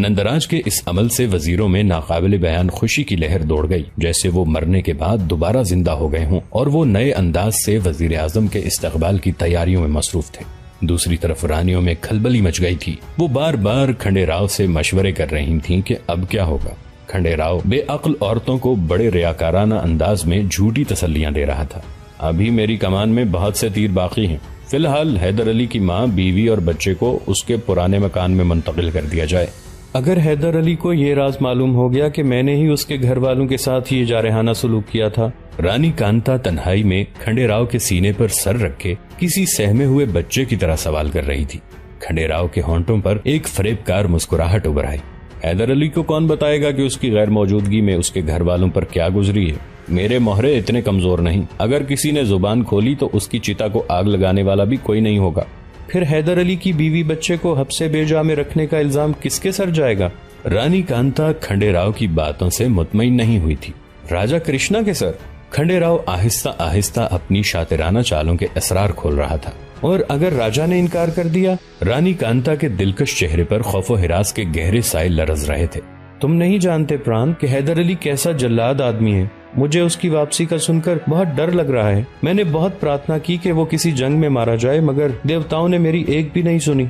نندراج کے اس عمل سے وزیروں میں ناقابل بیان خوشی کی لہر دوڑ گئی، جیسے وہ مرنے کے بعد دوبارہ زندہ ہو گئے ہوں، اور وہ نئے انداز سے وزیر اعظم کے استقبال کی تیاریوں میں مصروف تھے۔ دوسری طرف رانیوں میں کھلبلی مچ گئی تھی۔ وہ بار بار کھنڈے راؤ سے مشورے کر رہی تھیں کہ اب کیا ہوگا۔ کھنڈے راؤ بے عقل عورتوں کو بڑے ریاکارانہ انداز میں جھوٹی تسلیاں دے رہا تھا۔ ابھی میری کمان میں بہت سے تیر باقی ہیں، فی الحال حیدر علی کی ماں، بیوی اور بچے کو اس کے پرانے مکان میں منتقل کر دیا جائے۔ اگر حیدر علی کو یہ راز معلوم ہو گیا کہ میں نے ہی اس کے گھر والوں کے ساتھ یہ جارحانہ سلوک کیا تھا۔ رانی کانتا تنہائی میں کھنڈے راؤ کے سینے پر سر رکھے کسی سہمے ہوئے بچے کی طرح سوال کر رہی تھی۔ کھنڈے راؤ کے ہونٹوں پر ایک فریب کار مسکراہٹ ابھر آئی۔ حیدر علی کو کون بتائے گا کہ اس کی غیر موجودگی میں اس کے گھر والوں پر کیا گزری ہے؟ میرے مہرے اتنے کمزور نہیں، اگر کسی نے زبان کھولی تو اس کی چتا کو آگ لگانے والا بھی کوئی نہیں ہوگا۔ پھر حیدر علی کی بیوی بچے کو حبس بے جا میں رکھنے کا الزام کس کے سر جائے گا؟ رانی کانتا کھنڈے راؤ کی باتوں سے مطمئن نہیں ہوئی تھی۔ راجا کرشنا کے سر؟ کھنڈے راؤ آہستہ آہستہ اپنی شاطرانہ چالوں کے اسرار کھول رہا تھا، اور اگر راجا نے انکار کر دیا؟ رانی کانتا کے دلکش چہرے پر خوف و ہراس کے گہرے سائے لرز رہے تھے۔ تم نہیں جانتے پران کہ حیدر علی کیسا جلاد آدمی ہے۔ مجھے اس کی واپسی کا سن کر بہت ڈر لگ رہا ہے۔ میں نے بہت پرارتھنا کی کہ وہ کسی جنگ میں مارا جائے، مگر دیوتاؤں نے میری ایک بھی نہیں سنی۔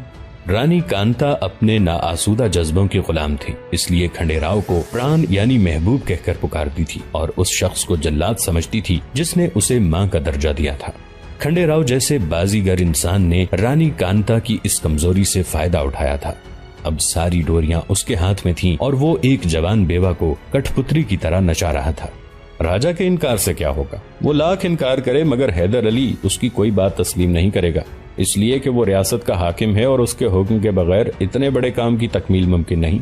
رانی کانتا اپنے ناآسودہ جذبوں کی غلام تھی، اس لیے کھنڈے راؤ کو پران یعنی محبوب کہہ کر پکارتی تھی، اور اس شخص کو جلاد سمجھتی تھی جس نے اسے ماں کا درجہ دیا تھا۔ کھنڈے راؤ جیسے بازیگر انسان نے رانی کانتا کی اس کمزوری سے فائدہ اٹھایا تھا۔ اب ساری ڈوریاں اس کے ہاتھ میں تھیں، اور وہ ایک جوان بیوہ کو کٹھ پتری کی طرح نچا رہا تھا۔ راجا کے انکار سے کیا ہوگا؟ وہ لاکھ انکار کرے مگر حیدر علی اس کی کوئی بات تسلیم نہیں کرے گا، اس لیے کہ وہ ریاست کا حاکم ہے اور اس کے حکم کے بغیر اتنے بڑے کام کی تکمیل ممکن نہیں۔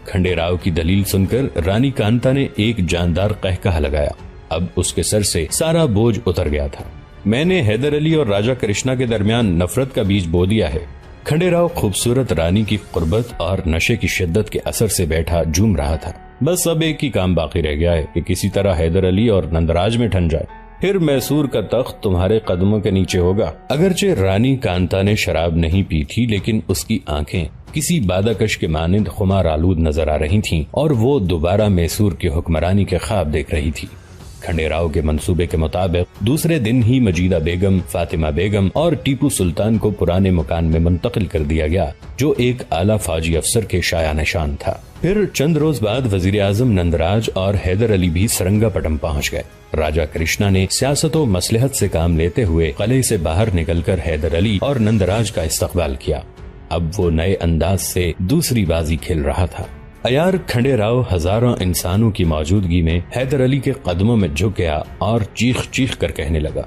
کھنڈے راؤ کی دلیل سن کر رانی کانتا نے ایک جاندار قہقہہ لگایا۔ اب اس کے سر سے سارا بوجھ اتر گیا تھا۔ میں نے حیدر علی اور راجا کرشنا کے درمیان نفرت کا بیج بو دیا ہے۔ کھنڈے راؤ خوبصورت رانی کی قربت اور نشے کی شدت کے اثر سے بیٹھا جھوم رہا تھا۔ بس اب ایک ہی کام باقی رہ گیا ہے کہ کسی طرح حیدر علی اور نندراج میں ٹھن جائے، پھر میسور کا تخت تمہارے قدموں کے نیچے ہوگا۔ اگرچہ رانی کانتا نے شراب نہیں پی تھی، لیکن اس کی آنکھیں کسی بادکش کے مانند خمار آلود نظر آ رہی تھیں، اور وہ دوبارہ میسور کی حکمرانی کے خواب دیکھ رہی تھی۔ کھنڈے راؤ کے منصوبے کے مطابق دوسرے دن ہی مجیدہ بیگم، فاطمہ بیگم اور ٹیپو سلطان کو پرانے مکان میں منتقل کر دیا گیا، جو ایک اعلیٰ فوجی افسر کے شایع نشان تھا۔ پھر چند روز بعد وزیر اعظم نندراج اور حیدر علی بھی سرنگا پٹم پہنچ گئے۔ راجا کرشنا نے سیاست و مصلحت سے کام لیتے ہوئے قلعے سے باہر نکل کر حیدر علی اور نندراج کا استقبال کیا۔ اب وہ نئے انداز سے دوسری بازی کھیل رہا تھا۔ عیار کھنڈے راؤ ہزاروں انسانوں کی موجودگی میں حیدر علی کے قدموں میں جھک گیا اور چیخ چیخ کر کہنے لگا،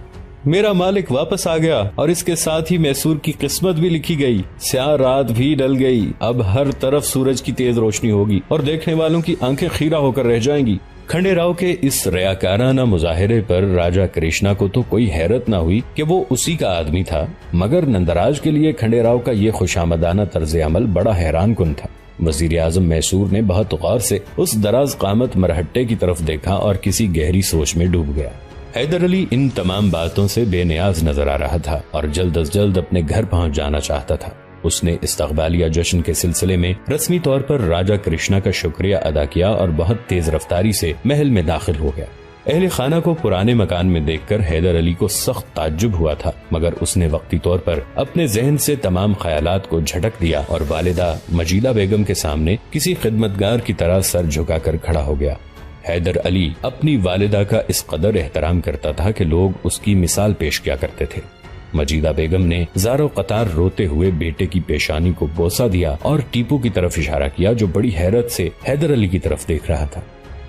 میرا مالک واپس آ گیا، اور اس کے ساتھ ہی میسور کی قسمت بھی لکھی گئی۔ سیاہ رات بھی ڈل گئی، اب ہر طرف سورج کی تیز روشنی ہوگی اور دیکھنے والوں کی آنکھیں خیرہ ہو کر رہ جائیں گی۔ کھنڈے راؤ کے اس ریاکارانہ مظاہرے پر راجا کرشنا کو تو کوئی حیرت نہ ہوئی کہ وہ اسی کا آدمی تھا، مگر نندراج کے لیے کھنڈے راؤ کا یہ خوشامدانہ طرز عمل بڑا حیران کن تھا۔ وزیر اعظم میسور نے بہت غور سے اس دراز قامت مرہٹے کی طرف دیکھا اور کسی گہری سوچ میں ڈوب گیا۔ حیدر علی ان تمام باتوں سے بے نیاز نظر آ رہا تھا اور جلد از جلد اپنے گھر پہنچ جانا چاہتا تھا۔ اس نے استقبالیہ جشن کے سلسلے میں رسمی طور پر راجا کرشنا کا شکریہ ادا کیا اور بہت تیز رفتاری سے محل میں داخل ہو گیا۔ اہل خانہ کو پرانے مکان میں دیکھ کر حیدر علی کو سخت تعجب ہوا تھا، مگر اس نے وقتی طور پر اپنے ذہن سے تمام خیالات کو جھٹک دیا اور والدہ مجیدہ بیگم کے سامنے کسی خدمتگار کی طرح سر جھکا کر کھڑا ہو گیا۔ حیدر علی اپنی والدہ کا اس قدر احترام کرتا تھا کہ لوگ اس کی مثال پیش کیا کرتے تھے۔ مجیدہ بیگم نے زار و قطار روتے ہوئے بیٹے کی پیشانی کو بوسہ دیا اور ٹیپو کی طرف اشارہ کیا، جو بڑی حیرت سے حیدر علی کی طرف دیکھ رہا تھا۔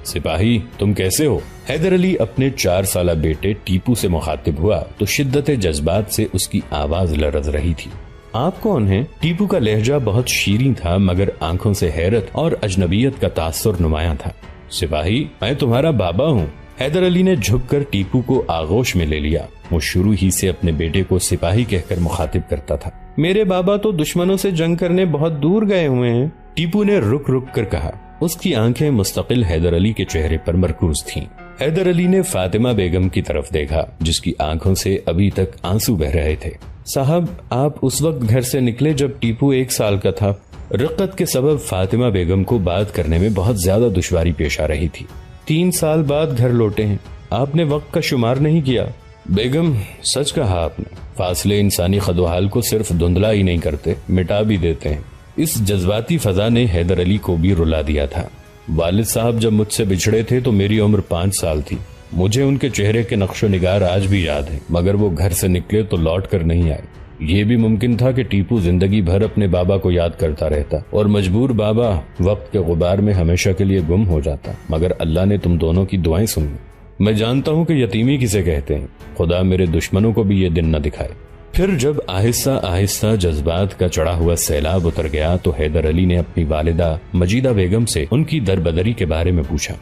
سپاہی، تم کیسے ہو؟ حیدر علی اپنے 4 سالہ بیٹے ٹیپو سے مخاطب ہوا تو شدت جذبات سے اس کی آواز لرز رہی تھی۔ آپ کون ہیں؟ ٹیپو کا لہجہ بہت شیریں تھا، مگر آنکھوں سے حیرت اور اجنبیت کا تاثر نمایاں تھا۔ سپاہی، میں تمہارا بابا ہوں۔ حیدر علی نے جھک کر ٹیپو کو آغوش میں لے لیا۔ وہ شروع ہی سے اپنے بیٹے کو سپاہی کہہ کر مخاطب کرتا تھا۔ میرے بابا تو دشمنوں سے جنگ کرنے بہت دور گئے ہوئے ہیں، ٹیپو نے رک رک کر کہا۔ اس کی آنکھیں مستقل حیدر علی کے چہرے پر مرکوز تھیں۔ حیدر علی نے فاطمہ بیگم کی طرف دیکھا، جس کی آنکھوں سے ابھی تک آنسو بہ رہے تھے۔ صاحب، آپ اس وقت گھر سے نکلے جب ٹیپو 1 سال کا تھا۔ رقت کے سبب فاطمہ بیگم کو بات کرنے میں بہت زیادہ دشواری پیش آ رہی تھی۔ 3 سال بعد گھر لوٹے ہیں، آپ نے وقت کا شمار نہیں کیا۔ بیگم سچ کہا آپ نے، فاصلے انسانی خد و حال کو صرف دھندلا ہی نہیں کرتے، مٹا بھی دیتے ہیں۔ اس جذباتی فضا نے حیدر علی کو بھی رلا دیا تھا۔ والد صاحب جب مجھ سے بچھڑے تھے تو میری عمر 5 سال تھی۔ مجھے ان کے چہرے کے نقش و نگار آج بھی یاد ہیں، مگر وہ گھر سے نکلے تو لوٹ کر نہیں آئے۔ یہ بھی ممکن تھا کہ ٹیپو زندگی بھر اپنے بابا کو یاد کرتا رہتا اور مجبور بابا وقت کے غبار میں ہمیشہ کے لیے گم ہو جاتا، مگر اللہ نے تم دونوں کی دعائیں سنی۔ میں جانتا ہوں کہ یتیمی کسے کہتے ہیں، خدا میرے دشمنوں کو بھی یہ دن نہ دکھائے۔ پھر جب آہستہ آہستہ جذبات کا چڑھا ہوا سیلاب اتر گیا تو حیدر علی نے اپنی والدہ مجیدہ بیگم سے ان کی دربدری کے بارے میں پوچھا۔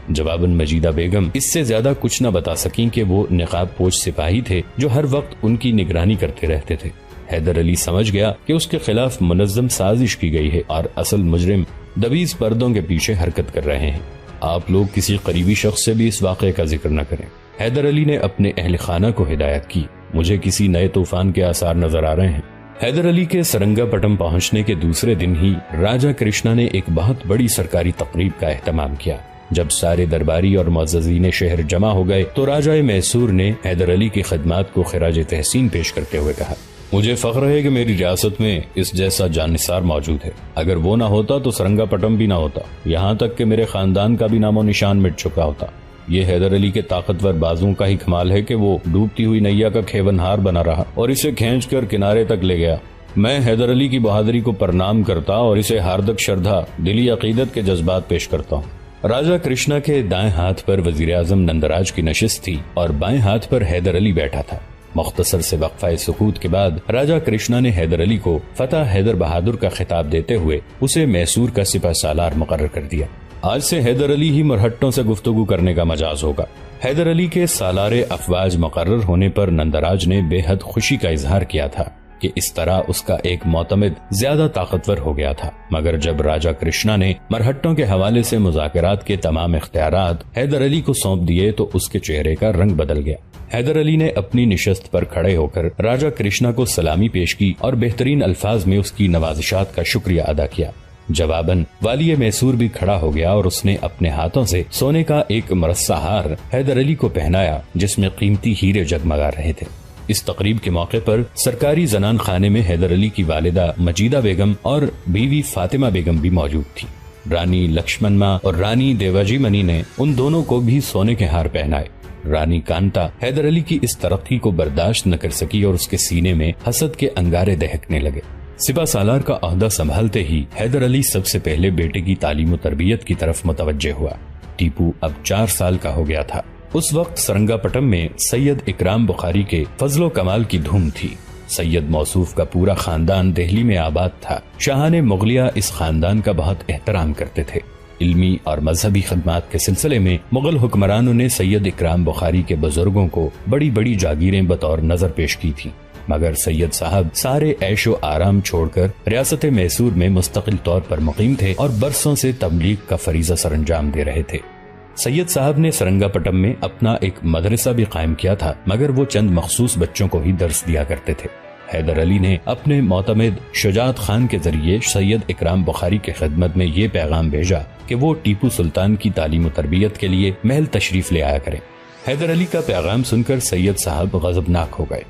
جواباً مجیدہ بیگم اس سے زیادہ کچھ نہ بتا سکیں کہ وہ نقاب پوش سپاہی تھے جو ہر وقت ان کی نگرانی کرتے رہتے تھے۔ حیدر علی سمجھ گیا کہ اس کے خلاف منظم سازش کی گئی ہے اور اصل مجرم دبیز پردوں کے پیچھے حرکت کر رہے ہیں۔ آپ لوگ کسی قریبی شخص سے بھی اس واقعے کا ذکر نہ کریں۔ حیدر علی نے اپنے اہل خانہ کو ہدایت کی۔ مجھے کسی نئے طوفان کے آثار نظر آ رہے ہیں۔ حیدر علی کے سرنگا پٹم پہنچنے کے دوسرے دن ہی راجہ کرشنا نے ایک بہت بڑی سرکاری تقریب کا اہتمام کیا۔ جب سارے درباری اور معززین شہر جمع ہو گئے تو راجہ میسور نے حیدر علی کی خدمات کو خراج تحسین پیش کرتے ہوئے کہا، مجھے فخر ہے کہ میری ریاست میں اس جیسا جانثار موجود ہے۔ اگر وہ نہ ہوتا تو سرنگا پٹم بھی نہ ہوتا، یہاں تک کہ میرے خاندان کا بھی نام و نشان مٹ چکا ہوتا۔ یہ حیدر علی کے طاقتور بازوں کا ہی کمال ہے کہ وہ ڈوبتی ہوئی نیا کا کھیون ہار بنا رہا اور اسے کھینچ کر کنارے تک لے گیا۔ میں حیدر علی کی بہادری کو پرنام کرتا اور اسے ہاردک شردھا دلی عقیدت کے جذبات پیش کرتا ہوں۔ راجہ کرشنا کے دائیں ہاتھ پر وزیر اعظم نندراج کی نشست تھی اور بائیں ہاتھ پر حیدر علی بیٹھا تھا۔ مختصر سے وقفہ سکوت کے بعد راجہ کرشنا نے حیدر علی کو فتح حیدر بہادر کا خطاب دیتے ہوئے اسے میسور کا سپہ سالار مقرر کر دیا۔ آج سے حیدر علی ہی مرہٹوں سے گفتگو کرنے کا مجاز ہوگا۔ حیدر علی کے سالار افواج مقرر ہونے پر نندراج نے بے حد خوشی کا اظہار کیا تھا کہ اس طرح اس کا ایک معتمد زیادہ طاقتور ہو گیا تھا، مگر جب راجہ کرشنا نے مرہٹوں کے حوالے سے مذاکرات کے تمام اختیارات حیدر علی کو سونپ دیے تو اس کے چہرے کا رنگ بدل گیا۔ حیدر علی نے اپنی نشست پر کھڑے ہو کر راجہ کرشنا کو سلامی پیش کی اور بہترین الفاظ میں اس کی نوازشات کا شکریہ ادا کیا۔ جواباً والی میسور بھی کھڑا ہو گیا اور اس نے اپنے ہاتھوں سے سونے کا ایک مرصع ہار حیدر علی کو پہنایا جس میں قیمتی ہیرے جگمگا رہے تھے۔ اس تقریب کے موقع پر سرکاری زنان خانے میں حیدر علی کی والدہ مجیدہ بیگم اور بیوی فاطمہ بیگم بھی موجود تھی۔ رانی لکشمن ماں اور رانی دیواجی منی نے ان دونوں کو بھی سونے کے ہار پہنائے۔ رانی کانتا حیدر علی کی اس ترقی کو برداشت نہ کر سکی اور اس کے سینے میں حسد کے انگارے دہکنے لگے۔ سپہ سالار کا عہدہ سنبھالتے ہی حیدر علی سب سے پہلے بیٹے کی تعلیم و تربیت کی طرف متوجہ ہوا۔ ٹیپو اب 4 سال کا ہو گیا تھا۔ اس وقت سرنگا پٹم میں سید اکرام بخاری کے فضل و کمال کی دھوم تھی۔ سید موصوف کا پورا خاندان دہلی میں آباد تھا۔ شاہان مغلیہ اس خاندان کا بہت احترام کرتے تھے۔ علمی اور مذہبی خدمات کے سلسلے میں مغل حکمرانوں نے سید اکرام بخاری کے بزرگوں کو بڑی بڑی جاگیریں بطور نظر پیش کی تھی، مگر سید صاحب سارے عیش و آرام چھوڑ کر ریاست میسور میں مستقل طور پر مقیم تھے اور برسوں سے تبلیغ کا فریضہ سر انجام دے رہے تھے۔ سید صاحب نے سرنگا پٹم میں اپنا ایک مدرسہ بھی قائم کیا تھا، مگر وہ چند مخصوص بچوں کو ہی درس دیا کرتے تھے۔ حیدر علی نے اپنے معتمد شجاعت خان کے ذریعے سید اکرام بخاری کی خدمت میں یہ پیغام بھیجا کہ وہ ٹیپو سلطان کی تعلیم و تربیت کے لیے محل تشریف لے آیا کریں۔ حیدر علی کا پیغام سن کر سید صاحب غضبناک ہو گئے۔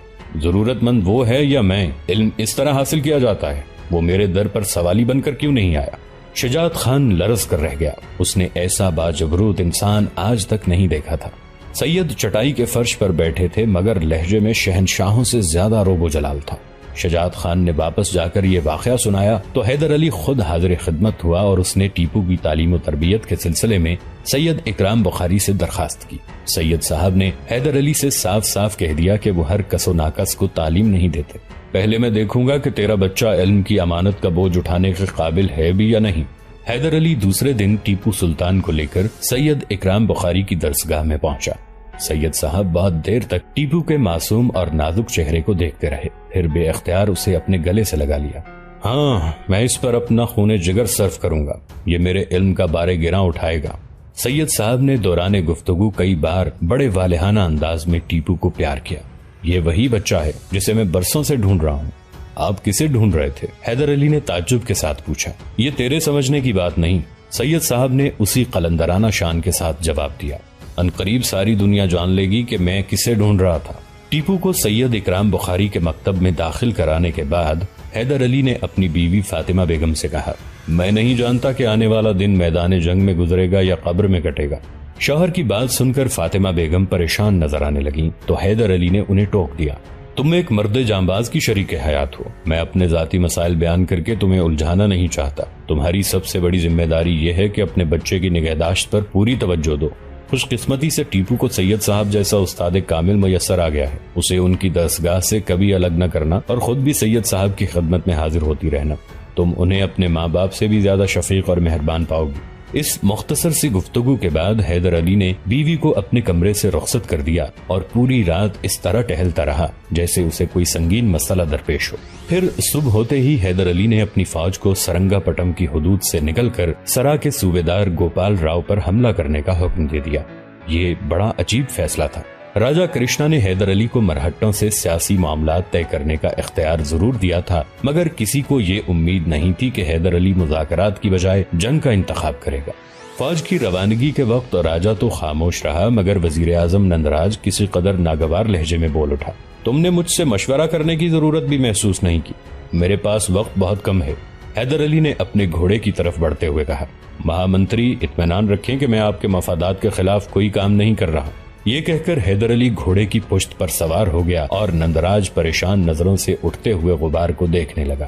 ضرورت مند وہ ہے یا میں؟ علم اس طرح حاصل کیا جاتا ہے، وہ میرے در پر سوالی بن کر کیوں نہیں آیا؟ شجاعت خان لرز کر رہ گیا۔ اس نے ایسا باجبروت انسان آج تک نہیں دیکھا تھا۔ سید چٹائی کے فرش پر بیٹھے تھے، مگر لہجے میں شہنشاہوں سے زیادہ روب و جلال تھا۔ شجاعت خان نے واپس جا کر یہ واقعہ سنایا تو حیدر علی خود حاضر خدمت ہوا اور اس نے ٹیپو کی تعلیم و تربیت کے سلسلے میں سید اکرام بخاری سے درخواست کی۔ سید صاحب نے حیدر علی سے صاف صاف کہہ دیا کہ وہ ہر کس و ناقص کو تعلیم نہیں دیتے۔ پہلے میں دیکھوں گا کہ تیرا بچہ علم کی امانت کا بوجھ اٹھانے کے قابل ہے بھی یا نہیں۔ حیدر علی دوسرے دن ٹیپو سلطان کو لے کر سید اکرام بخاری کی درسگاہ میں پہنچا۔ سید صاحب بہت دیر تک ٹیپو کے معصوم اور نازک چہرے کو دیکھتے رہے، پھر بے اختیار اسے اپنے گلے سے لگا لیا۔ ہاں، میں اس پر اپنا خون جگر صرف کروں گا، یہ میرے علم کا بارے گراں اٹھائے گا۔ سید صاحب نے دوران گفتگو کئی بار بڑے والہانہ انداز میں ٹیپو کو پیار کیا۔ یہ وہی بچہ ہے جسے میں برسوں سے ڈھونڈ رہا ہوں۔ آپ کسے ڈھونڈ رہے تھے؟ حیدر علی نے تعجب کے ساتھ پوچھا۔ یہ تیرے سمجھنے کی بات نہیں، سید صاحب نے اسی قلندرانہ شان کے ساتھ جواب دیا۔ ان قریب ساری دنیا جان لے گی کہ میں کسے ڈھونڈ رہا تھا۔ ٹیپو کو سید اکرام بخاری کے مکتب میں داخل کرانے کے بعد حیدر علی نے اپنی بیوی فاطمہ بیگم سے کہا، میں نہیں جانتا کہ آنے والا دن میدان جنگ میں گزرے گا یا قبر میں کٹے گا۔ شوہر کی بات سن کر فاطمہ بیگم پریشان نظر آنے لگیں تو حیدر علی نے انہیں ٹوک دیا، تم ایک مرد جانباز کی شریک حیات ہو، میں اپنے ذاتی مسائل بیان کر کے تمہیں الجھانا نہیں چاہتا۔ تمہاری سب سے بڑی ذمہ داری یہ ہے کہ اپنے بچے کی نگہداشت پر پوری توجہ دو۔ خوش قسمتی سے ٹیپو کو سید صاحب جیسا استاد کامل میسر آ گیا ہے، اسے ان کی دستگاہ سے کبھی الگ نہ کرنا اور خود بھی سید صاحب کی خدمت میں حاضر ہوتی رہنا۔ تم انہیں اپنے ماں باپ سے بھی زیادہ شفیق اور مہربان پاؤ گی۔ اس مختصر سی گفتگو کے بعد حیدر علی نے بیوی کو اپنے کمرے سے رخصت کر دیا اور پوری رات اس طرح ٹہلتا رہا جیسے اسے کوئی سنگین مسئلہ درپیش ہو۔ پھر صبح ہوتے ہی حیدر علی نے اپنی فوج کو سرنگا پٹم کی حدود سے نکل کر سرا کے صوبیدار گوپال راؤ پر حملہ کرنے کا حکم دے دیا۔ یہ بڑا عجیب فیصلہ تھا۔ راجہ کرشنا نے حیدر علی کو مرہٹوں سے سیاسی معاملات طے کرنے کا اختیار ضرور دیا تھا، مگر کسی کو یہ امید نہیں تھی کہ حیدر علی مذاکرات کی بجائے جنگ کا انتخاب کرے گا۔ فوج کی روانگی کے وقت راجہ تو خاموش رہا، مگر وزیر اعظم نندراج کسی قدر ناگوار لہجے میں بول اٹھا، تم نے مجھ سے مشورہ کرنے کی ضرورت بھی محسوس نہیں کی، میرے پاس وقت بہت کم ہے۔ حیدر علی نے اپنے گھوڑے کی طرف بڑھتے ہوئے کہا، مہامنتری اطمینان رکھیں کہ میں آپ کے مفادات کے خلاف کوئی کام نہیں کر رہا۔ یہ کہہ کر حیدر علی گھوڑے کی پشت پر سوار ہو گیا اور نندراج پریشان نظروں سے اٹھتے ہوئے غبار کو دیکھنے لگا۔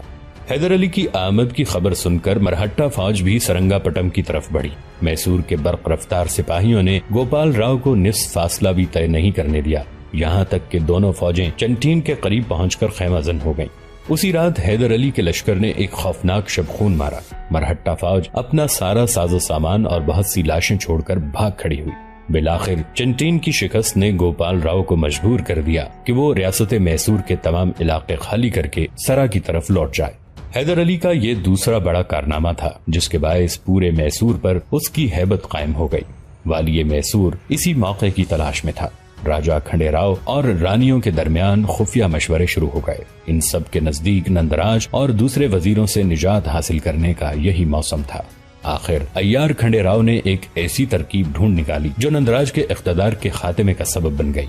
حیدر علی کی آمد کی خبر سن کر مرہٹا فوج بھی سرنگا پٹم کی طرف بڑھی۔ میسور کے برق رفتار سپاہیوں نے گوپال راؤ کو نصف فاصلہ بھی طے نہیں کرنے دیا، یہاں تک کہ دونوں فوجیں چنٹین کے قریب پہنچ کر خیمہ زن ہو گئیں۔ اسی رات حیدر علی کے لشکر نے ایک خوفناک شبخون مارا۔ مرہٹا فوج اپنا سارا ساز و سامان اور بہت سی لاشیں چھوڑ کر بھاگ کھڑی ہوئی۔ بالآخر چنٹین کی شکست نے گوپال راؤ کو مجبور کر دیا کہ وہ ریاست میسور کے تمام علاقے خالی کر کے سرا کی طرف لوٹ جائے۔ حیدر علی کا یہ دوسرا بڑا کارنامہ تھا جس کے باعث پورے میسور پر اس کی ہیبت قائم ہو گئی۔ والی میسور اسی موقع کی تلاش میں تھا۔ راجہ کھنڈے راؤ اور رانیوں کے درمیان خفیہ مشورے شروع ہو گئے۔ ان سب کے نزدیک نندراج اور دوسرے وزیروں سے نجات حاصل کرنے کا یہی موسم تھا۔ آخر ایار کھنڈے راؤ نے ایک ایسی ترکیب ڈھونڈ نکالی جو نندراج کے اقتدار کے خاتمے کا سبب بن گئی۔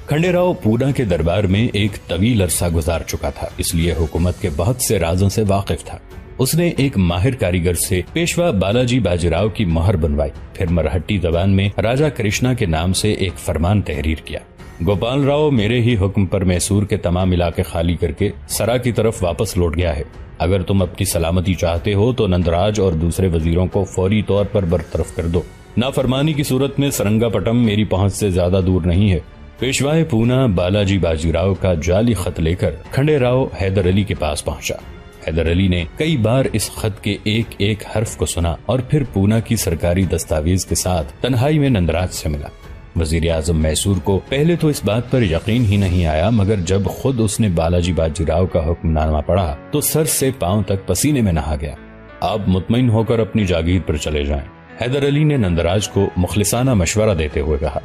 کھنڈے راؤ پونا کے دربار میں ایک طویل عرصہ گزار چکا تھا، اس لیے حکومت کے بہت سے رازوں سے واقف تھا۔ اس نے ایک ماہر کاریگر سے پیشوا بالاجی باجی راؤ کی مہر بنوائی، پھر مرہٹی زبان میں راجہ کرشنا کے نام سے ایک فرمان تحریر کیا۔ گوپال راؤ میرے ہی حکم پر میسور کے تمام علاقے خالی کر کے سرا کی طرف واپس لوٹ گیا ہے۔ اگر تم اپنی سلامتی چاہتے ہو تو نندراج اور دوسرے وزیروں کو فوری طور پر برطرف کر دو۔ نافرمانی کی صورت میں سرنگا پٹم میری پہنچ سے زیادہ دور نہیں ہے۔ پیشوائے پونا بالاجی باجی راؤ کا جعلی خط لے کر کھنڈے راؤ حیدر علی کے پاس پہنچا۔ حیدر علی نے کئی بار اس خط کے ایک ایک حرف کو سنا اور پھر پونا کی سرکاری دستاویز کے ساتھ تنہائی میں نندراج سے ملا۔ وزیر اعظم میسور کو پہلے تو اس بات پر یقین ہی نہیں آیا، مگر جب خود اس نے بالاجی باجی راؤ کا حکم نامہ پڑھا تو سر سے پاؤں تک پسینے میں نہا گیا۔ آپ مطمئن ہو کر اپنی جاگیر پر چلے جائیں، حیدر علی نے نندراج کو مخلصانہ مشورہ دیتے ہوئے کہا۔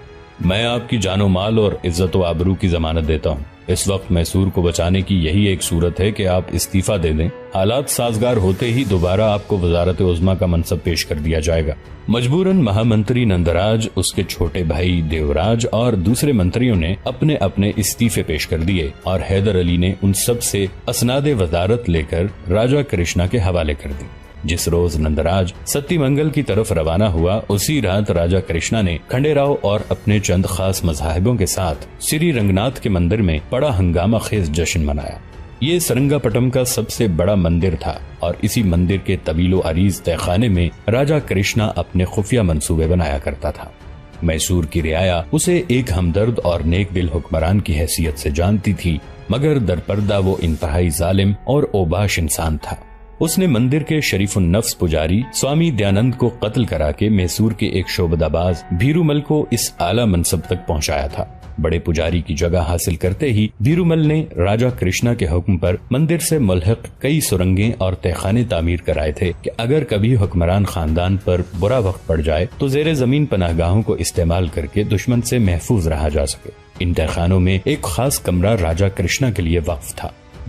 میں آپ کی جان و مال اور عزت و آبرو کی ضمانت دیتا ہوں۔ اس وقت میسور کو بچانے کی یہی ایک صورت ہے کہ آپ استعفیٰ دے دیں۔ حالات سازگار ہوتے ہی دوبارہ آپ کو وزارت عظمیٰ کا منصب پیش کر دیا جائے گا۔ مجبوراً مہامنتری نندراج، اس کے چھوٹے بھائی دیوراج اور دوسرے منتریوں نے اپنے اپنے استعفے پیش کر دیے اور حیدر علی نے ان سب سے اسناد وزارت لے کر راجہ کرشنا کے حوالے کر دی۔ جس روز نندراج ستی منگل کی طرف روانہ ہوا، اسی رات راجہ کرشنا نے کھنڈے راؤ اور اپنے چند خاص مذاہبوں کے ساتھ سری رنگناتھ کے مندر میں بڑا ہنگامہ خیز جشن منایا۔ یہ سرنگا پٹم کا سب سے بڑا مندر تھا اور اسی مندر کے طویل و عریض تہہ خانے میں راجہ کرشنا اپنے خفیہ منصوبے بنایا کرتا تھا۔ میسور کی رعایا اسے ایک ہمدرد اور نیک دل حکمران کی حیثیت سے جانتی تھی، مگر درپردہ وہ انتہائی ظالم اور اوباش انسان تھا۔ اس نے مندر کے شریف النفس پجاری سوامی دیانند کو قتل کرا کے میسور کے ایک شعبدہ باز بھیرومل کو اس اعلیٰ منصب تک پہنچایا تھا۔ بڑے پجاری کی جگہ حاصل کرتے ہی بھیرومل نے راجہ کرشنا کے حکم پر مندر سے ملحق کئی سرنگیں اور تہخانے تعمیر کرائے تھے کہ اگر کبھی حکمران خاندان پر برا وقت پڑ جائے تو زیر زمین پناہ گاہوں کو استعمال کر کے دشمن سے محفوظ رہا جا سکے۔ ان تہخانوں میں ایک خاص کمرہ راجہ کرشنا کے لیے وقف تھا۔